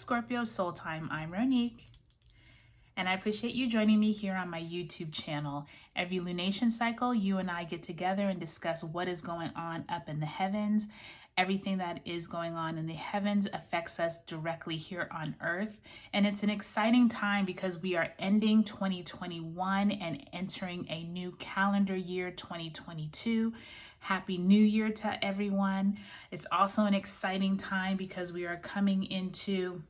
Scorpio Soul Time. I'm Ronique, and I appreciate you joining me here on my YouTube channel. Every lunation cycle, you and I get together and discuss what is going on up in the heavens. Everything that is going on in the heavens affects us directly here on Earth. And it's an exciting time because we are ending 2021 and entering a new calendar year, 2022. Happy New Year to everyone. It's also an exciting time because we are coming into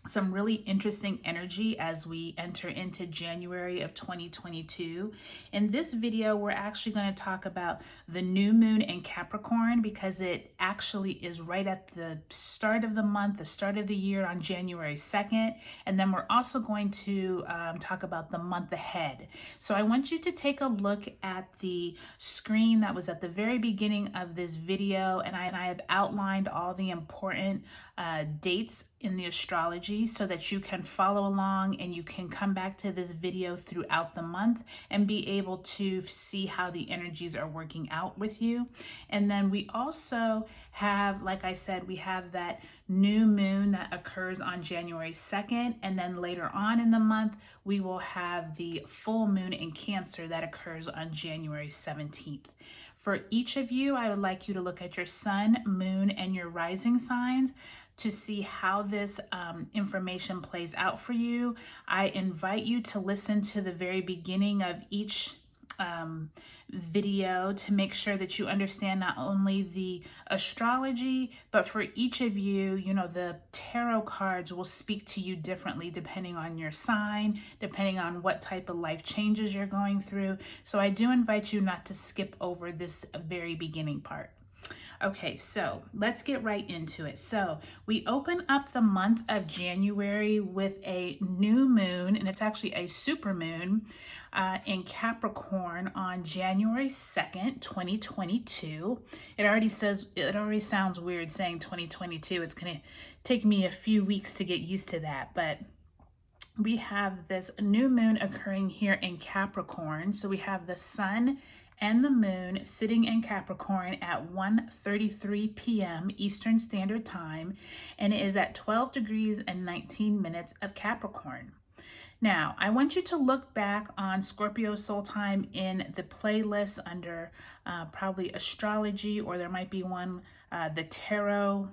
some really interesting energy as we enter into January of 2022. In this video, we're actually going to talk about the new moon in Capricorn because it actually is right at the start of the month, the start of the year on January 2nd. And then we're also going to talk about the month ahead. So I want you to take a look at the screen that was at the very beginning of this video. And I have outlined all the important dates in the astrology so that you can follow along and you can come back to this video throughout the month and be able to see how the energies are working out with you. And then we also have, like I said, we have that new moon that occurs on January 2nd, and then later on in the month we will have the full moon in Cancer that occurs on January 17th. For each of you, I would like you to look at your sun, moon, and your rising signs to see how this information plays out for you. I invite you to listen to the very beginning of each video to make sure that you understand not only the astrology, but for each of you, you know, the tarot cards will speak to you differently depending on your sign, depending on what type of life changes you're going through. So I do invite you not to skip over this very beginning part. Okay, so let's get right into it. So we open up the month of January with a new moon, and it's actually a supermoon in Capricorn on January 2nd, 2022. It already sounds weird saying 2022. It's going to take me a few weeks to get used to that, but we have this new moon occurring here in Capricorn. So we have the sun and the moon sitting in Capricorn at 1:33 p.m. Eastern Standard Time, and it is at 12 degrees and 19 minutes of Capricorn. Now, I want you to look back on Scorpio Soul Time in the playlist under probably astrology, or there might be one, the tarot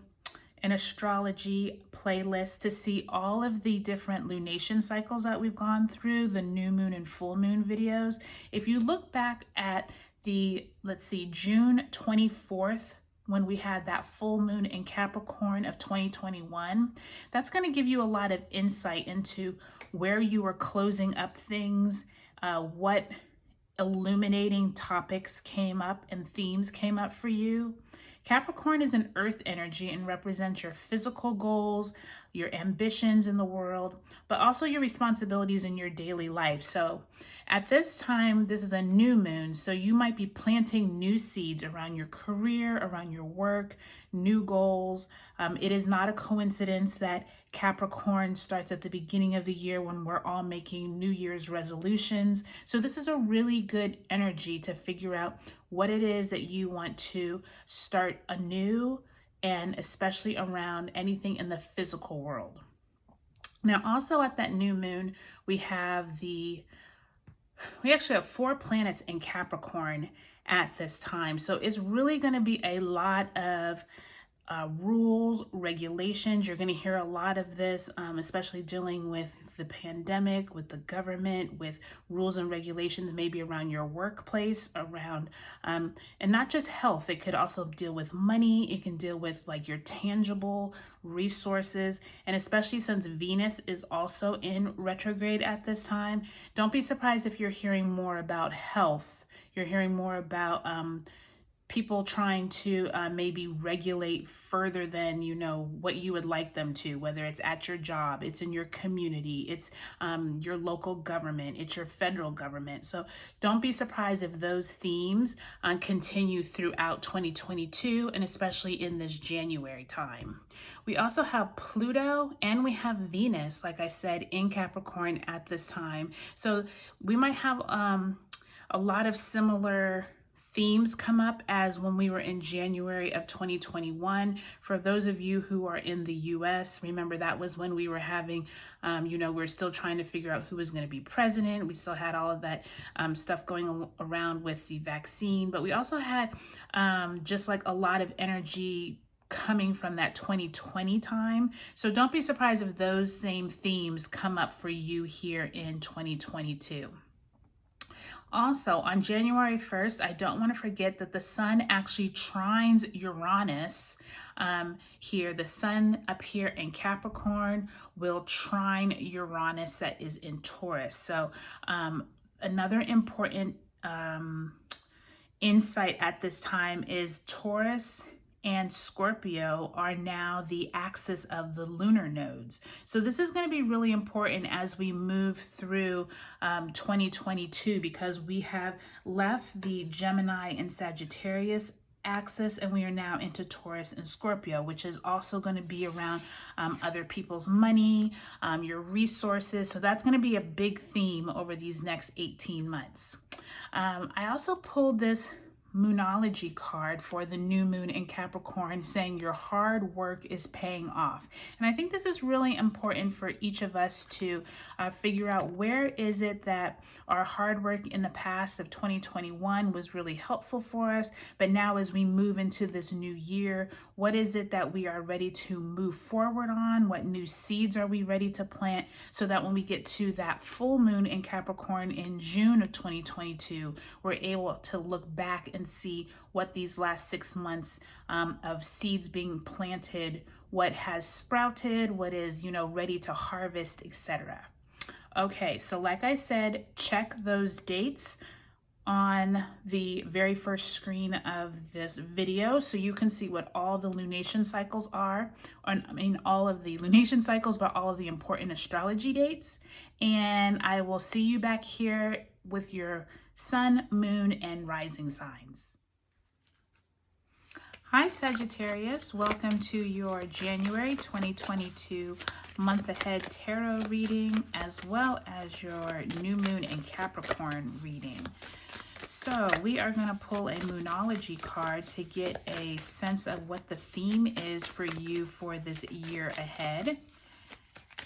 and astrology playlist, to see all of the different lunation cycles that we've gone through, the new moon and full moon videos. If you look back at the, let's see, June 24th, when we had that full moon in Capricorn of 2021, that's going to give you a lot of insight into where you are closing up things, what illuminating topics came up and themes came up for you. Capricorn is an earth energy and represents your physical goals, your ambitions in the world, but also your responsibilities in your daily life. So at this time, this is a new moon, so you might be planting new seeds around your career, around your work, new goals. It is not a coincidence that Capricorn starts at the beginning of the year when we're all making New Year's resolutions. So this is a really good energy to figure out what it is that you want to start anew, and especially around anything in the physical world. Now, also at that new moon, we actually have 4 planets in Capricorn at this time. So it's really going to be a lot of rules, regulations. You're going to hear a lot of this, especially dealing with the pandemic, with the government, with rules and regulations, maybe around your workplace, around, and not just health. It could also deal with money. It can deal with like your tangible resources. And especially since Venus is also in retrograde at this time, don't be surprised if you're hearing more about health. You're hearing more about people trying to maybe regulate further than, you know, what you would like them to, whether it's at your job, it's in your community, it's your local government, it's your federal government. So don't be surprised if those themes continue throughout 2022, and especially in this January time. We also have Pluto and we have Venus, like I said, in Capricorn at this time. So we might have a lot of similar themes come up as when we were in January of 2021. For those of you who are in the US, remember that was when we were having, we're still trying to figure out who was going to be president. We still had all of that stuff going around with the vaccine, but we also had just like a lot of energy coming from that 2020 time. So don't be surprised if those same themes come up for you here in 2022. Also, on January 1st, I don't want to forget that the sun actually trines Uranus here. The sun up here in Capricorn will trine Uranus that is in Taurus. So another important insight at this time is Taurus and Scorpio are now the axis of the lunar nodes. So this is going to be really important as we move through 2022, because we have left the Gemini and Sagittarius axis and we are now into Taurus and Scorpio, which is also going to be around other people's money, your resources. So that's going to be a big theme over these next 18 months. I also pulled this Moonology card for the new moon in Capricorn, saying your hard work is paying off. And I think this is really important for each of us to figure out, where is it that our hard work in the past of 2021 was really helpful for us, but now as we move into this new year, what is it that we are ready to move forward on? What new seeds are we ready to plant, so that when we get to that full moon in Capricorn in June of 2022, we're able to look back and see what these last 6 months of seeds being planted, what has sprouted, what is, ready to harvest, etc. Okay, so like I said, check those dates on the very first screen of this video so you can see what all the lunation cycles are. All of the lunation cycles, but all of the important astrology dates. And I will see you back here with your sun, moon, and rising signs. Hi Sagittarius, welcome to your January 2022 month ahead tarot reading, as well as your new moon in Capricorn reading. So we are going to pull a Moonology card to get a sense of what the theme is for you for this year ahead.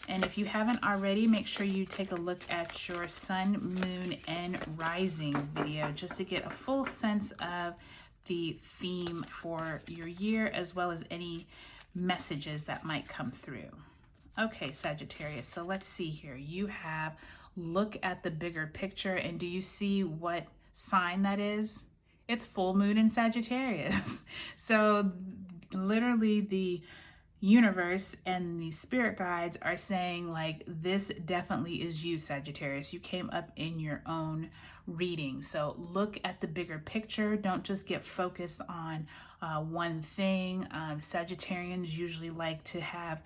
And if you haven't already, make sure you take a look at your sun, moon, and rising video just to get a full sense of the theme for your year, as well as any messages that might come through. Okay, Sagittarius, so let's see here. You have look at the bigger picture, and do you see what sign that is? It's full moon in Sagittarius. So literally the universe and the spirit guides are saying, like, this definitely is you, Sagittarius. You came up in your own reading. So look at the bigger picture. Don't just get focused on one thing. Sagittarians usually like to have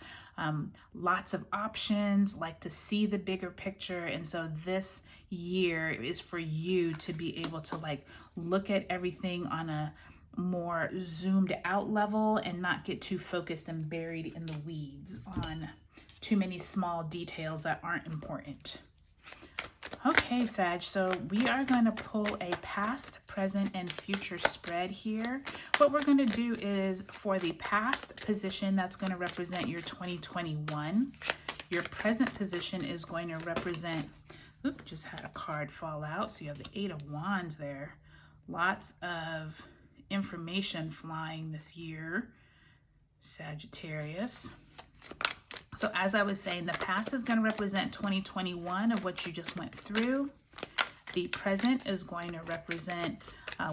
lots of options, like to see the bigger picture. And so this year is for you to be able to look at everything on a more zoomed out level and not get too focused and buried in the weeds on too many small details that aren't important. Okay, Sag, so we are going to pull a past, present, and future spread here. What we're going to do is, for the past position, that's going to represent your 2021. Your present position is going to represent, oops, just had a card fall out. So you have the 8 of Wands there. Lots of information flying this year, Sagittarius. So as I was saying, the past is going to represent 2021 of what you just went through. The present is going to represent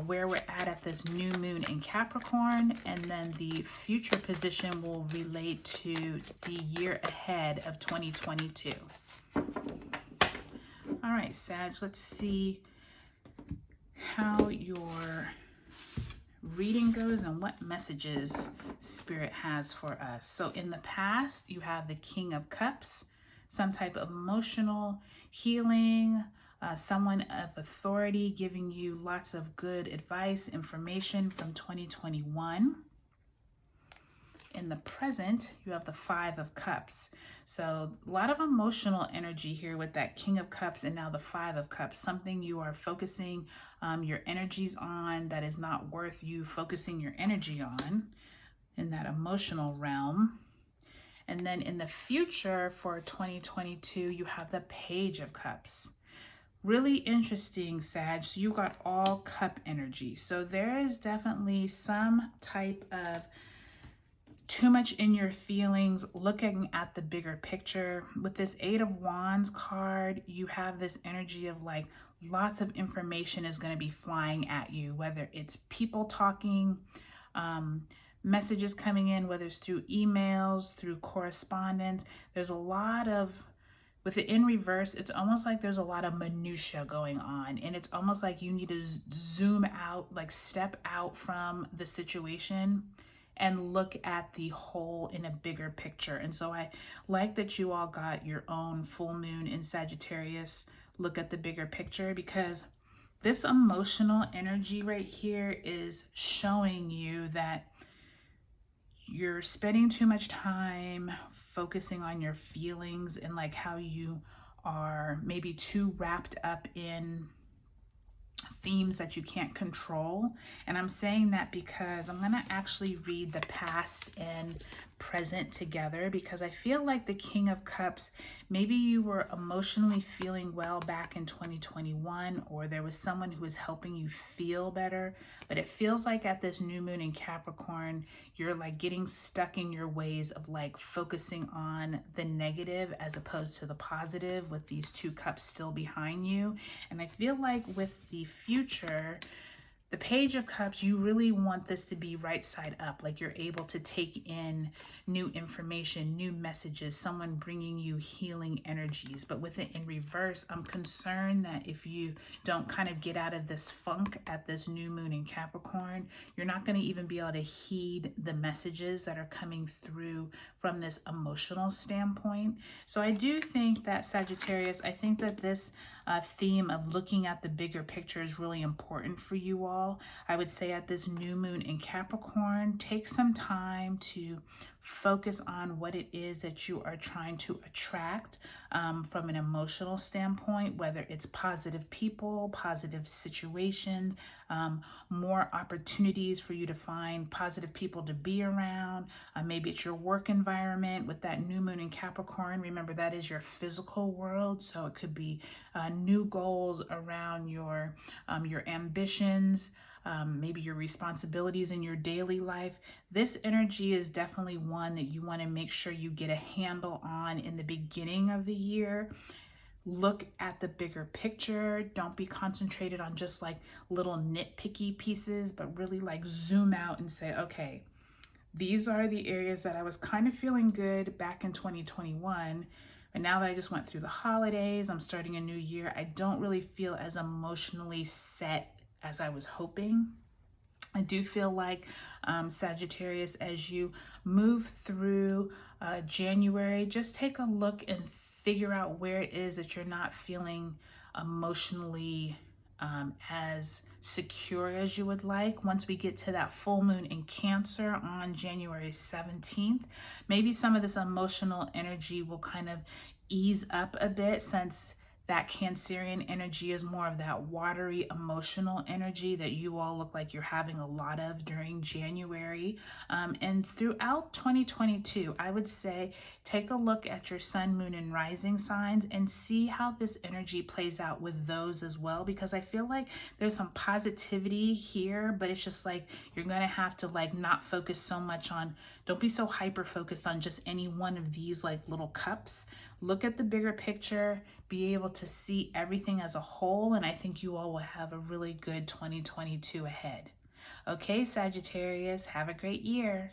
where we're at this new moon in Capricorn. And then the future position will relate to the year ahead of 2022. All right, Sag, let's see how your reading goes and what messages Spirit has for us. So in the past, you have the King of Cups, some type of emotional healing, someone of authority giving you lots of good advice, information from 2021. in the present, you have the Five of Cups. So a lot of emotional energy here with that King of Cups and now the Five of Cups, something you are focusing your energies on that is not worth you focusing your energy on in that emotional realm. And then in the future for 2022, you have the Page of Cups. Really interesting, Sag. So you got all cup energy. So there is definitely some type of too much in your feelings, looking at the bigger picture. With this Eight of Wands card, you have this energy of like lots of information is going to be flying at you, whether it's people talking, messages coming in, whether it's through emails, through correspondence. There's a lot of, with it in reverse, it's almost like there's a lot of minutia going on, and it's almost like you need to zoom out, like step out from the situation and look at the whole in a bigger picture. And so I like that you all got your own full moon in Sagittarius. Look at the bigger picture, because this emotional energy right here is showing you that you're spending too much time focusing on your feelings and like how you are maybe too wrapped up in themes that you can't control. And I'm saying that because I'm going to actually read the past and present together, because I feel like the King of Cups, maybe you were emotionally feeling well back in 2021, or there was someone who was helping you feel better, but it feels like at this new moon in Capricorn, you're like getting stuck in your ways of like focusing on the negative as opposed to the positive, with these two cups still behind you. And I feel like with the future, the Page of Cups, you really want this to be right side up, like you're able to take in new information, new messages, someone bringing you healing energies. But with it in reverse, I'm concerned that if you don't kind of get out of this funk at this new moon in Capricorn, you're not going to even be able to heed the messages that are coming through from this emotional standpoint. So I do think that Sagittarius, I think that this theme of looking at the bigger picture is really important for you all. I would say at this new moon in Capricorn, take some time to focus on what it is that you are trying to attract from an emotional standpoint, whether it's positive people, positive situations, more opportunities for you to find positive people to be around. Maybe it's your work environment with that new moon in Capricorn. Remember, that is your physical world. So it could be new goals around your ambitions, maybe your responsibilities in your daily life. This energy is definitely one that you want to make sure you get a handle on in the beginning of the year. Look at the bigger picture. Don't be concentrated on just like little nitpicky pieces, but really like zoom out and say, okay, these are the areas that I was kind of feeling good back in 2021. But now that I just went through the holidays, I'm starting a new year, I don't really feel as emotionally set as I was hoping. I do feel like Sagittarius, as you move through January, just take a look and figure out where it is that you're not feeling emotionally as secure as you would like. Once we get to that full moon in Cancer on January 17th, maybe some of this emotional energy will kind of ease up a bit, since that Cancerian energy is more of that watery emotional energy that you all look like you're having a lot of during January. And throughout 2022, I would say take a look at your sun, moon, and rising signs and see how this energy plays out with those as well, because I feel like there's some positivity here, but it's just like you're going to have to like not focus so much on, don't be so hyper focused on just any one of these like little cups. Look at the bigger picture, be able to see everything as a whole, and I think you all will have a really good 2022 ahead. Okay, Sagittarius, have a great year.